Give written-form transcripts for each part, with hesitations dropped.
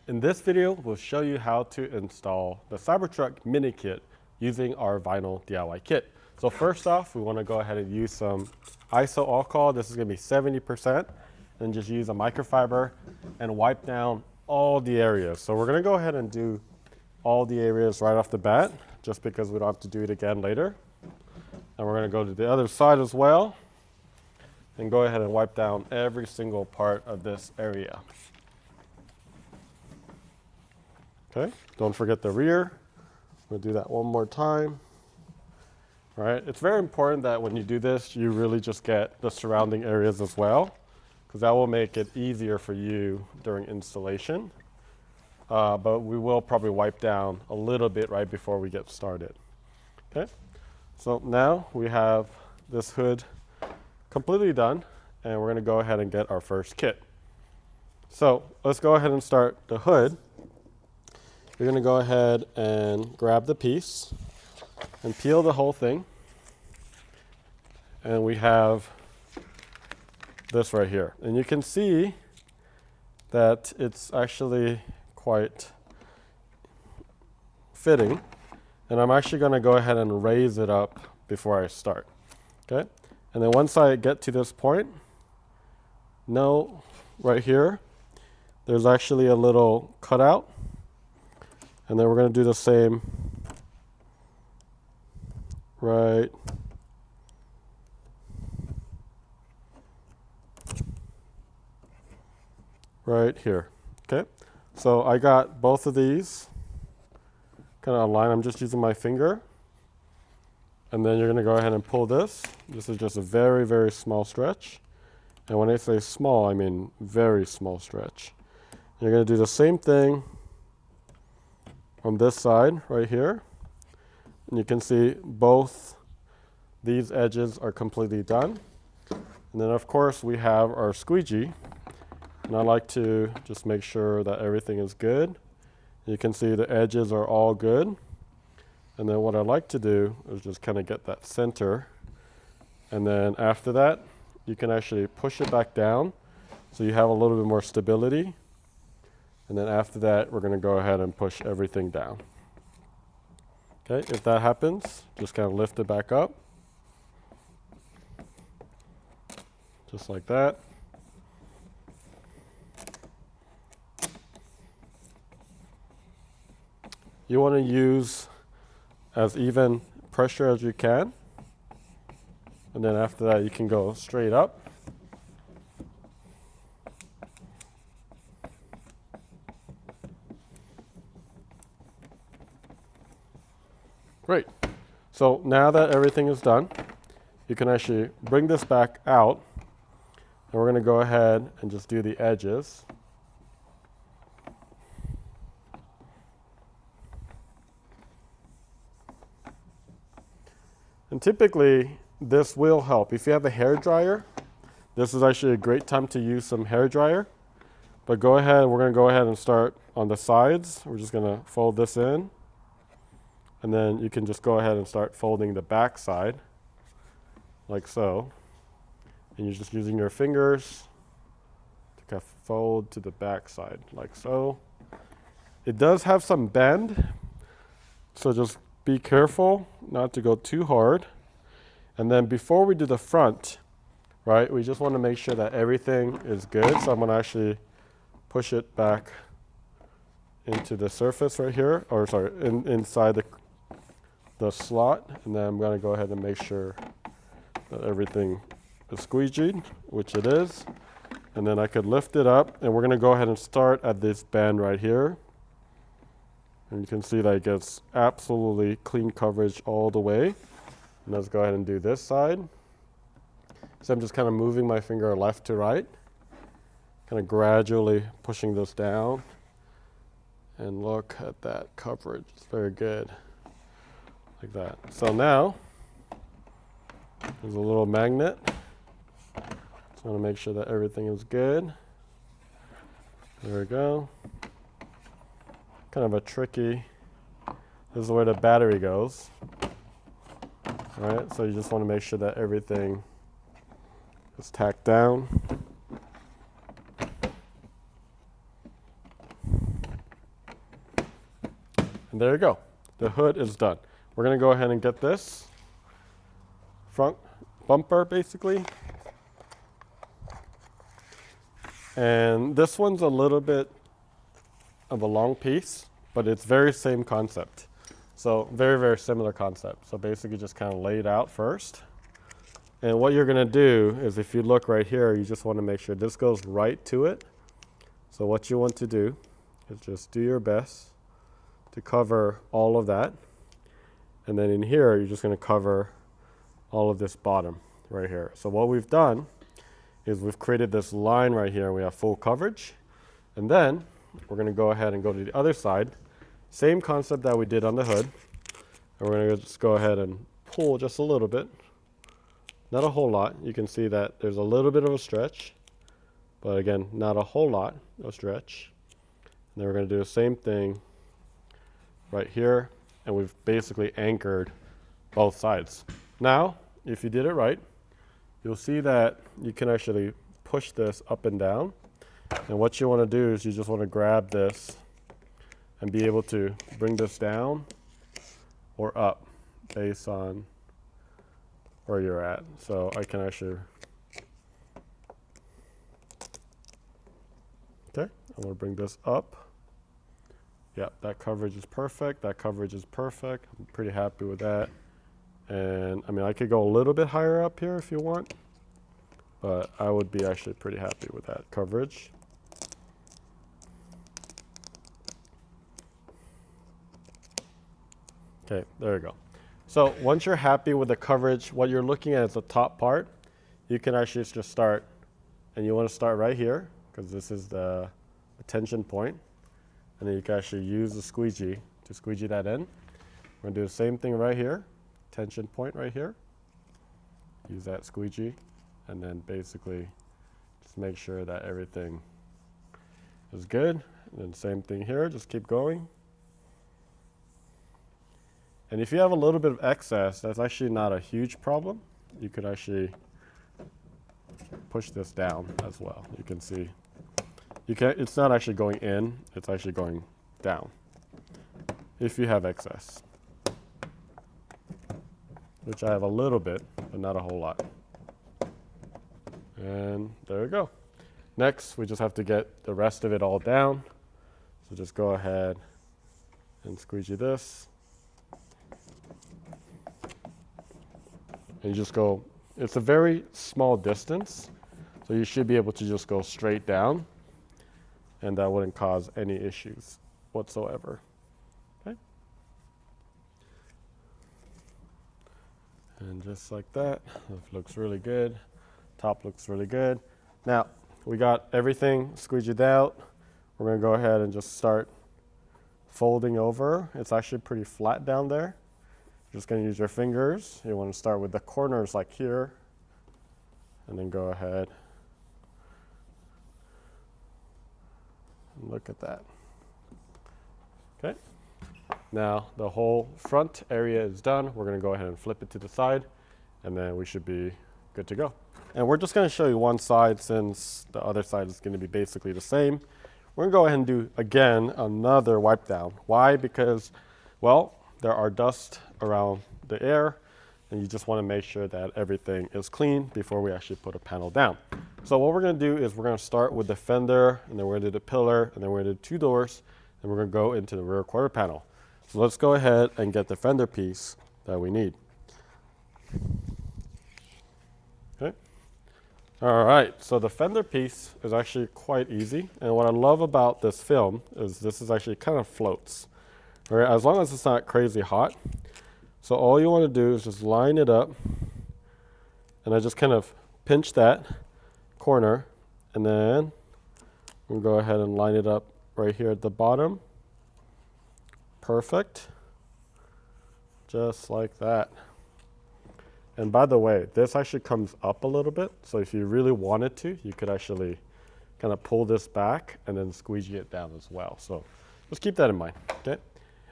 In this video, we'll show you how to install the Cybertruck mini kit using our vinyl DIY kit. So first off, we want to go ahead and use some iso alcohol. This is going to be 70%, and just use a microfiber and wipe down all the areas. So we're going to go ahead and do all the areas right off the bat, just because we don't have to do it again later. And we're going to go to the other side as well and go ahead and wipe down every single part of this area. Okay, don't forget the rear. We'll do that one more time. All right, it's very important that when you do this, you really just get the surrounding areas as well, because that will make it easier for you during installation. But we will probably wipe down a little bit right before we get started. Okay, so now we have this hood completely done, and we're gonna go ahead and get our first kit. So let's go ahead and start the hood. You're going to go ahead and grab the piece and peel the whole thing. And we have this right here. And you can see that it's actually quite fitting. And I'm actually going to go ahead and raise it up before I start. Okay? And then once I get to this point, right here, there's actually a little cutout. And then we're going to do the same right here. Okay, so I got both of these kind of aligned. I'm just using my finger. And then you're going to go ahead and pull this. This is just a very, very small stretch. And when I say small, I mean very small stretch. And you're going to do the same thing on this side right here. And you can see both these edges are completely done. And then of course we have our squeegee. And I like to just make sure that everything is good. You can see the edges are all good. And then what I like to do is just kind of get that center. And then after that, you can actually push it back down so you have a little bit more stability. And then after that, we're going to go ahead and push everything down. Okay, if that happens, just kind of lift it back up. Just like that. You want to use as even pressure as you can. And then after that, you can go straight up. Great. So now that everything is done, you can actually bring this back out, and we're going to go ahead and just do the edges. And typically, this will help. If you have a hair dryer, this is actually a great time to use some hair dryer. But go ahead, we're going to go ahead and start on the sides. We're just going to fold this in. And then you can just go ahead and start folding the back side, like so. And you're just using your fingers to kind of fold to the back side, like so. It does have some bend, so just be careful not to go too hard. And then before we do the front, right, we just want to make sure that everything is good. So I'm going to actually push it back into the surface right here, or sorry, inside the slot, and then I'm going to go ahead and make sure that everything is squeegeed, which it is. And then I could lift it up, and we're going to go ahead and start at this bend right here. And you can see that it gets absolutely clean coverage all the way. And let's go ahead and do this side. So I'm just kind of moving my finger left to right, kind of gradually pushing this down. And look at that coverage, it's very good. Like that. So now, there's a little magnet. Just want to make sure that everything is good. There we go. Kind of a tricky, this is where the battery goes. All right, so you just want to make sure that everything is tacked down. And there you go. The hood is done. We're going to go ahead and get this front bumper basically. And this one's a little bit of a long piece, but it's very same concept. So very, very similar concept. So basically just kind of lay it out first. And what you're going to do is, if you look right here, you just want to make sure this goes right to it. So what you want to do is just do your best to cover all of that. And then in here, you're just going to cover all of this bottom right here. So what we've done is we've created this line right here. We have full coverage. And then we're going to go ahead and go to the other side. Same concept that we did on the hood. And we're going to just go ahead and pull just a little bit. Not a whole lot. You can see that there's a little bit of a stretch, but again, not a whole lot of stretch. And then we're going to do the same thing right here, and we've basically anchored both sides. Now, if you did it right, you'll see that you can actually push this up and down. And what you want to do is you just want to grab this and be able to bring this down or up based on where you're at. So I can actually, okay, I'm going to bring this up. Yeah, that coverage is perfect. That coverage is perfect. I'm pretty happy with that. And I mean, I could go a little bit higher up here if you want, but I would be actually pretty happy with that coverage. Okay, there you go. So once you're happy with the coverage, what you're looking at is the top part. You can actually just start, and you want to start right here, because this is the tension point. And then you can actually use the squeegee to squeegee that in. We're going to do the same thing right here, tension point right here. Use that squeegee, and then basically just make sure that everything is good. And then same thing here, just keep going. And if you have a little bit of excess, that's actually not a huge problem. You could actually push this down as well. You can see, it's not actually going in, it's actually going down if you have excess, which I have a little bit, but not a whole lot. And there we go. Next, we just have to get the rest of it all down. So just go ahead and squeegee this. And you just go, it's a very small distance, so you should be able to just go straight down, and that wouldn't cause any issues whatsoever. Okay? And just like that, it looks really good. Top looks really good. Now, we got everything squeegeed out. We're going to go ahead and just start folding over. It's actually pretty flat down there. Just going to use your fingers. You want to start with the corners like here, and then go ahead and look at that. Okay. Now the whole front area is done. We're going to go ahead and flip it to the side, and then we should be good to go. And we're just going to show you one side since the other side is going to be basically the same. We're going to go ahead and do, again, another wipe down. Why? Because, well, there are dust around the air, and you just want to make sure that everything is clean before we actually put a panel down. So what we're going to do is we're going to start with the fender, and then we're going to do the pillar, and then we're going to do 2 doors, and we're going to go into the rear quarter panel. So let's go ahead and get the fender piece that we need. Okay. All right, so the fender piece is actually quite easy, and what I love about this film is this is actually kind of floats. All right, as long as it's not crazy hot. So all you want to do is just line it up, and I just kind of pinch that corner, and then we'll go ahead and line it up right here at the bottom. Perfect. Just like that. And by the way, this actually comes up a little bit, so if you really wanted to, you could actually kind of pull this back and then squeegee it down as well. So just keep that in mind, okay?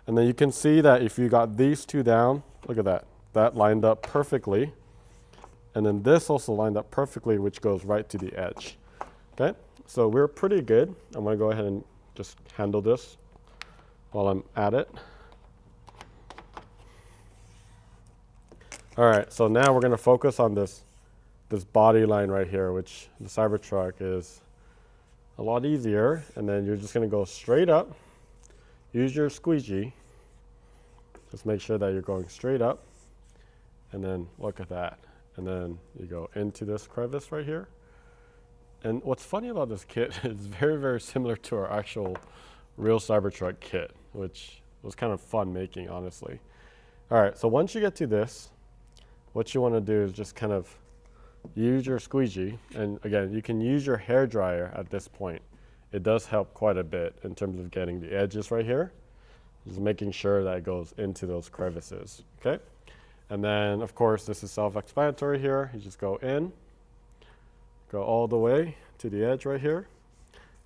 And then you can see that if you got these 2 down, look at that. That lined up perfectly. And then this also lined up perfectly, which goes right to the edge. Okay, so we're pretty good. I'm going to go ahead and just handle this while I'm at it. All right, so now we're gonna focus on this body line right here, which the Cybertruck is a lot easier. And then you're just gonna go straight up, use your squeegee, just make sure that you're going straight up, and then look at that. And then you go into this crevice right here. And what's funny about this kit is very, very similar to our actual real Cybertruck kit, which was kind of fun making, honestly. All right, so once you get to this, what you want to do is just kind of use your squeegee. And again, you can use your hair dryer at this point. It does help quite a bit in terms of getting the edges right here. Just making sure that it goes into those crevices, okay? And then, of course, this is self-explanatory here. You just go in, go all the way to the edge right here.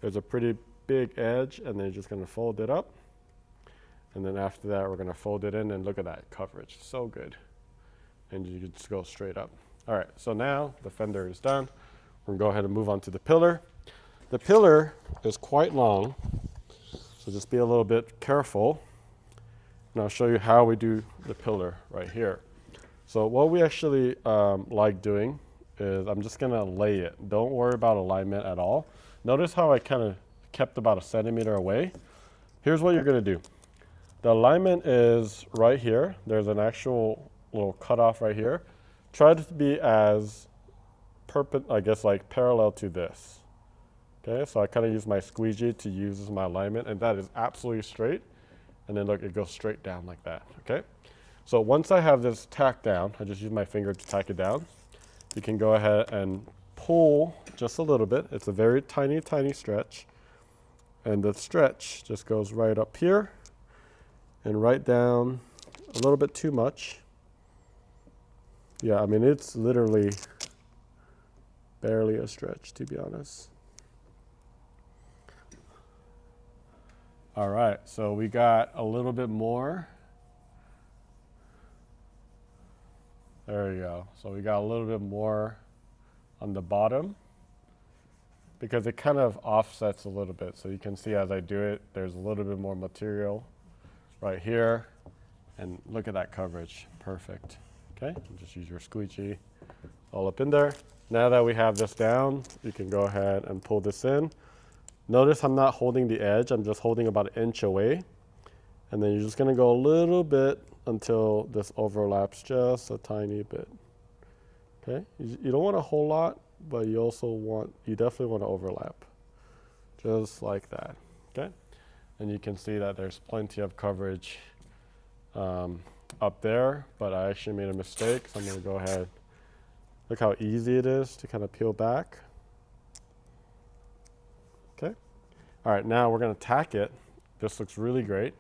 There's a pretty big edge, and then you're just gonna fold it up. And then after that, we're gonna fold it in, and look at that coverage, so good. And you can just go straight up. All right, so now the fender is done. We're gonna go ahead and move on to the pillar. The pillar is quite long, so just be a little bit careful. And I'll show you how we do the pillar right here. So what we actually like doing is I'm just gonna lay it. Don't worry about alignment at all. Notice how I kind of kept about 1 centimeter away. Here's what you're gonna do. The alignment is right here. There's an actual little cutoff right here. Try to be as parallel to this. Okay, so I kind of use my squeegee to use as my alignment, and that is absolutely straight. And then look, it goes straight down like that, okay? So once I have this tacked down, I just use my finger to tack it down. You can go ahead and pull just a little bit. It's a very tiny, tiny stretch. And the stretch just goes right up here and right down a little bit too much. Yeah, I mean, it's literally barely a stretch, to be honest. All right, so we got a little bit more. There you go. So we got a little bit more on the bottom because it kind of offsets a little bit. So you can see as I do it, there's a little bit more material right here. And look at that coverage, perfect. Okay, just use your squeegee all up in there. Now that we have this down, you can go ahead and pull this in. Notice I'm not holding the edge, I'm just holding about 1 inch away. And then you're just gonna go a little bit until this overlaps just a tiny bit. Okay, you don't want a whole lot, but you definitely want to overlap. Just like that, okay? And you can see that there's plenty of coverage up there, but I actually made a mistake, so I'm gonna go ahead. Look how easy it is to kind of peel back. Okay, all right, now we're gonna tack it. This looks really great.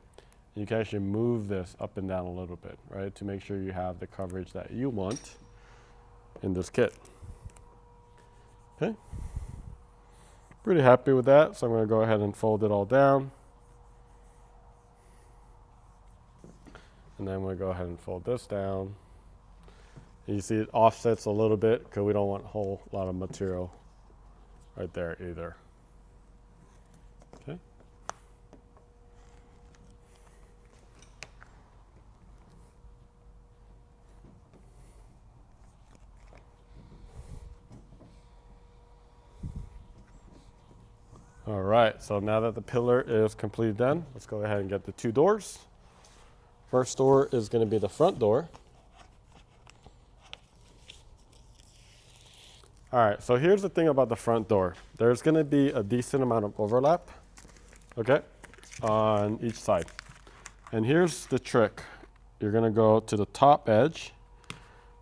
You can actually move this up and down a little bit, right, to make sure you have the coverage that you want in this kit. Okay, pretty happy with that, so I'm gonna go ahead and fold it all down. And then I'm gonna go ahead and fold this down. And you see it offsets a little bit because we don't want a whole lot of material right there either. Okay. All right, so now that the pillar is completely done, let's go ahead and get the 2 doors. First door is going to be the front door. All right, so here's the thing about the front door. There's going to be a decent amount of overlap, okay, on each side. And here's the trick. You're going to go to the top edge.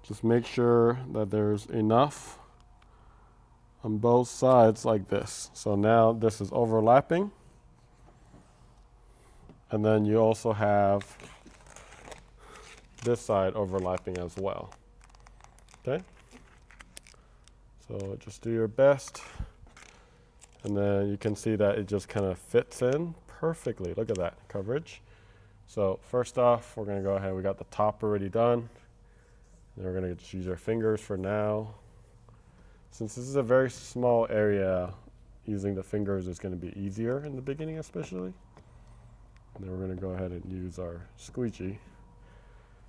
Just make sure that there's enough on both sides like this. So now this is overlapping. And then you also have this side overlapping as well. Okay? So just do your best. And then you can see that it just kind of fits in perfectly. Look at that coverage. So first off, we're gonna go ahead, we got the top already done. And we're gonna just use our fingers for now. Since this is a very small area, using the fingers is gonna be easier in the beginning especially. And then we're gonna go ahead and use our squeegee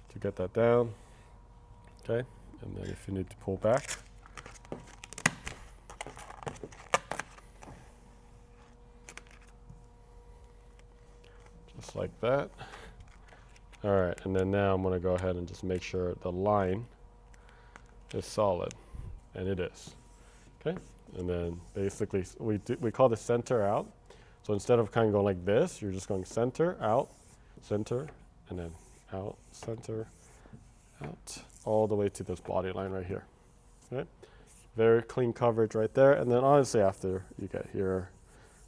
to get that down. Okay, and then if you need to pull back, just like that. All right, and then now I'm going to go ahead and just make sure the line is solid, and it is. Okay, and then basically we call this center out. So instead of kind of going like this, you're just going center, and then out, center, out, all the way to this body line right here. Okay, very clean coverage right there. And then honestly, after you get here,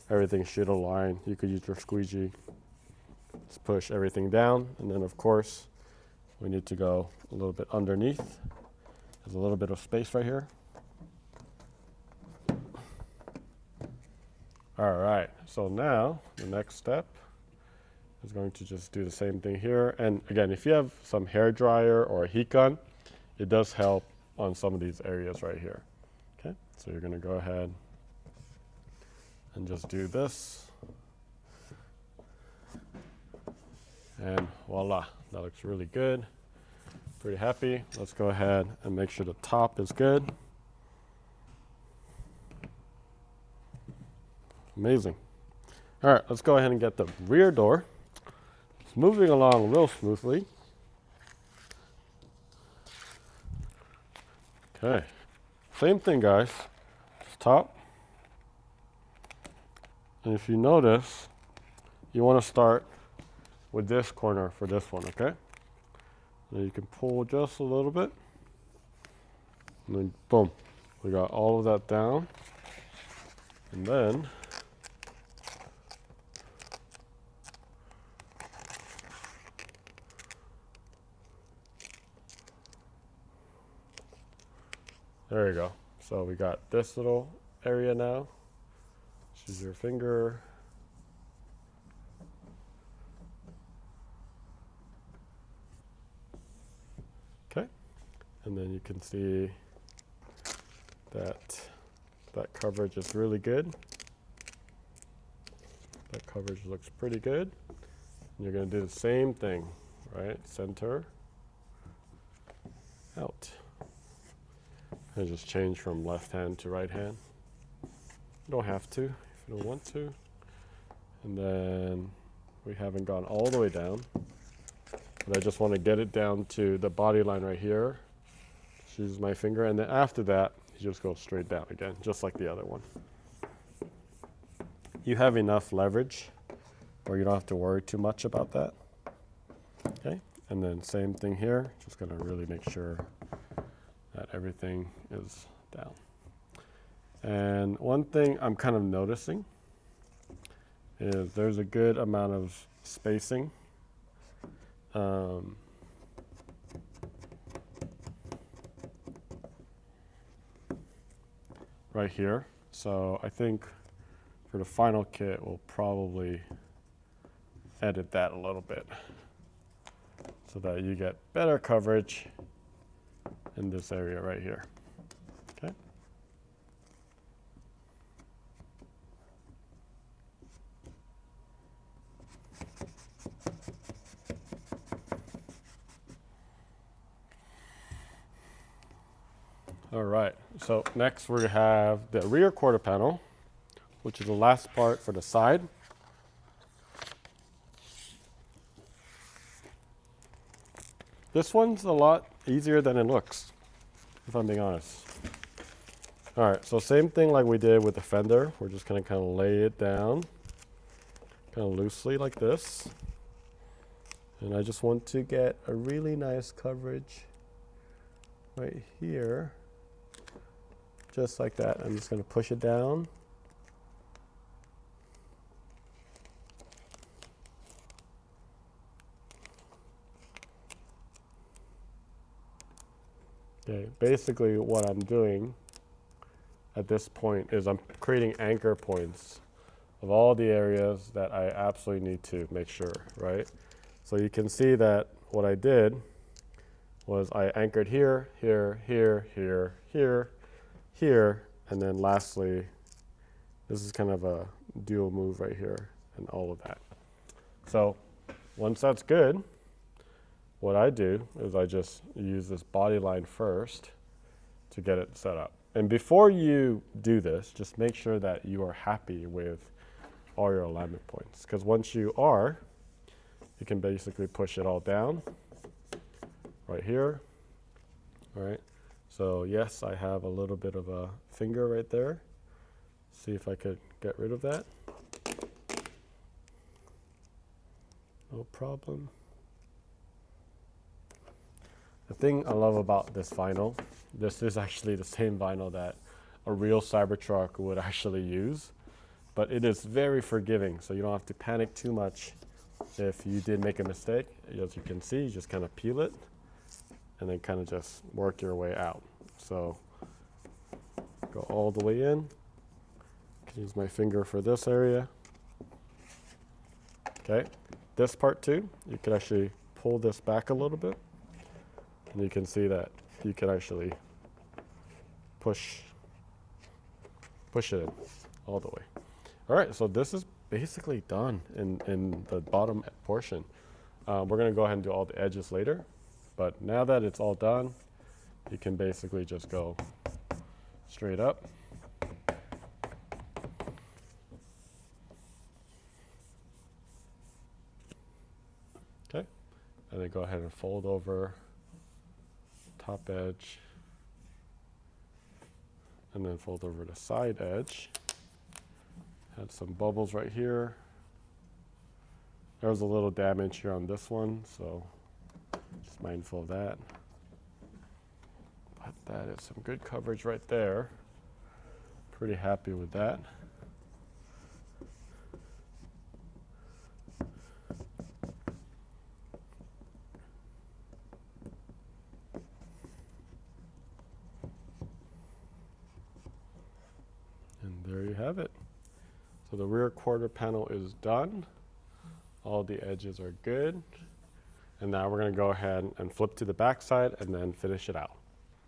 everything should align. You could use your squeegee. Just push everything down, and then of course, we need to go a little bit underneath. There's a little bit of space right here. All right, so now the next step is going to just do the same thing here. And again, if you have some hair dryer or a heat gun, it does help on some of these areas right here. Okay, so you're gonna go ahead and just do this. And voila, that looks really good. Pretty happy. Let's go ahead and make sure the top is good. Amazing. All right, let's go ahead and get the rear door. It's moving along real smoothly. Okay, same thing guys, just top. And if you notice, you want to start with this corner for this one, okay? And you can pull just a little bit. And then boom, we got all of that down. And then there you go. So we got this little area now. Just use your finger. Okay. And then you can see that that coverage is really good. That coverage looks pretty good. And you're going to do the same thing, right? Center, out. And just change from left hand to right hand. You don't have to if you don't want to. And then we haven't gone all the way down, but I just want to get it down to the body line right here. Just use my finger, and then after that, you just go straight down again, just like the other one. You have enough leverage where you don't have to worry too much about that. Okay, and then same thing here, just gonna really make sure that everything is down. And one thing I'm kind of noticing is there's a good amount of spacing. Right here. So I think for the final kit, we'll probably edit that a little bit so that you get better coverage in this area right here. Okay. All right, so next we have the rear quarter panel, which is the last part for the side. This one's a lot easier than it looks, if I'm being honest. All right, so same thing like we did with the Fender. We're just gonna kind of lay it down, kind of loosely like this. And I just want to get a really nice coverage right here. Just like that. I'm just going to push it down. Okay, basically what I'm doing at this point is I'm creating anchor points of all the areas that I absolutely need to make sure, right? So you can see that what I did was I anchored here, here, here, here, here, here, and then lastly, this is kind of a dual move right here and all of that. So once that's good, what I do is I just use this body line first to get it set up. And before you do this, just make sure that you are happy with all your alignment points. Because once you are, you can basically push it all down right here. All right. So yes, I have a little bit of a finger right there. See if I could get rid of that. No problem. The thing I love about this vinyl, this is actually the same vinyl that a real Cybertruck would actually use, but it is very forgiving, so you don't have to panic too much if you did make a mistake. As you can see, you just kind of peel it and then kind of just work your way out. So go all the way in. I can use my finger for this area. Okay, this part too, you can actually pull this back a little bit. And you can see that you can actually push it in all the way. All right, so this is basically done in the bottom portion. We're gonna go ahead and do all the edges later, but now that it's all done, you can basically just go straight up. Okay, and then go ahead and fold over top edge, and then fold over the side edge. Had some bubbles right here. There was a little damage here on this one, so just mindful of that. But that is some good coverage right there. Pretty happy with that. There you have it. So the rear quarter panel is done. All the edges are good. And now we're going to go ahead and flip to the back side and then finish it out.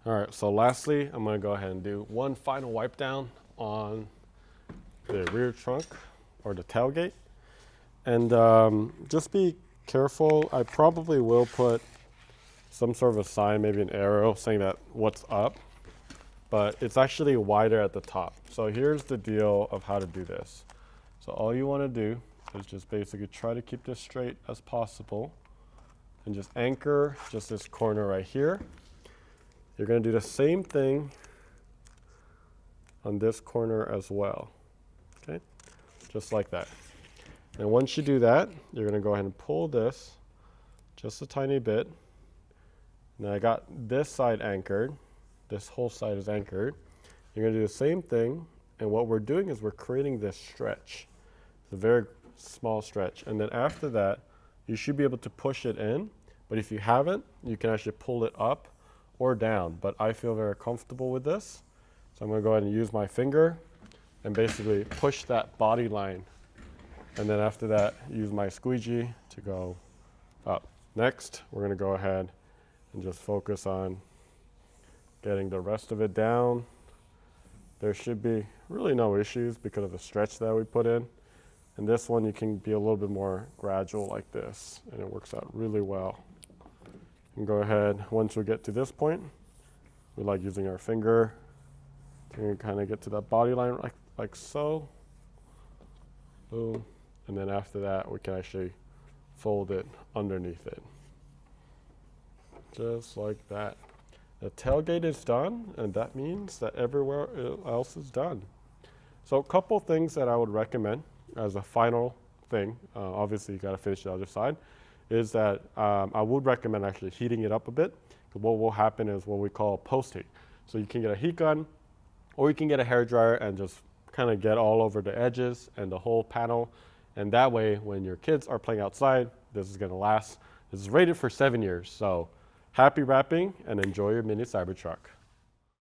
All right, so lastly, I'm going to go ahead and do one final wipe down on the rear trunk or the tailgate. And just be careful. I probably will put some sort of a sign, maybe an arrow saying that what's up. But it's actually wider at the top. So here's the deal of how to do this. So all you want to do is just basically try to keep this straight as possible and just anchor just this corner right here. You're going to do the same thing on this corner as well. Okay, just like that. And once you do that, you're going to go ahead and pull this just a tiny bit. Now I got this side anchored. This whole side is anchored. You're going to do the same thing, and what we're doing is we're creating this stretch. It's a very small stretch, and then after that, you should be able to push it in, but if you haven't, you can actually pull it up or down, but I feel very comfortable with this, so I'm going to go ahead and use my finger and basically push that body line, and then after that, use my squeegee to go up. Next, we're going to go ahead and just focus on getting the rest of it down. There should be really no issues because of the stretch that we put in. And this one you can be a little bit more gradual like this, and it works out really well. And go ahead, once we get to this point, we like using our finger to kind of get to that body line like so. Boom. And then after that, we can actually fold it underneath it. Just like that. The tailgate is done, and that means that everywhere else is done. So a couple things that I would recommend as a final thing, obviously you gotta finish the other side, is that I would recommend actually heating it up a bit. What will happen is what we call post heat. So you can get a heat gun, or you can get a hairdryer and just kind of get all over the edges and the whole panel. And that way, when your kids are playing outside, this is gonna last. This is rated for 7 years, so happy wrapping and enjoy your mini Cybertruck.